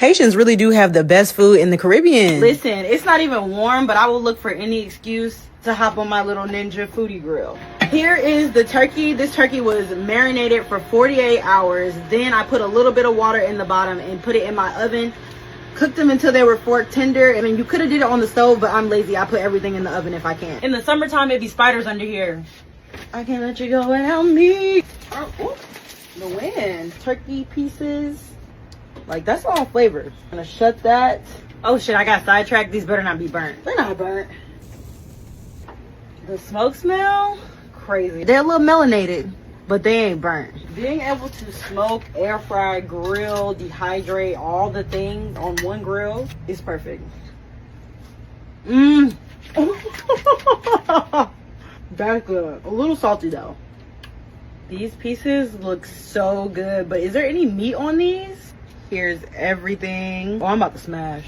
Haitians really do have the best food in the Caribbean. Listen, it's not even warm, but I will look for any excuse to hop on my little Ninja foodie grill. Here is the turkey. This turkey was marinated for 48 hours. Then I put a little bit of water in the bottom and put it in my oven. Cooked them until they were fork tender. I mean, you could have did it on the stove, but I'm lazy. I put everything in the oven if I can. In the summertime, it'd be spiders under here. I can't let you go without me. Oh, ooh, the wind. Turkey pieces. Like, that's all flavor. I'm gonna shut that. Oh shit, I got sidetracked. These better not be burnt. They're not burnt. The smoke smell, crazy. They're a little melanated, but they ain't burnt. Being able to smoke, air fry, grill, dehydrate, all the things on one grill is perfect. That's good. A little salty though. These pieces look so good, but is there any meat on these? Here's everything. Oh, I'm about to smash.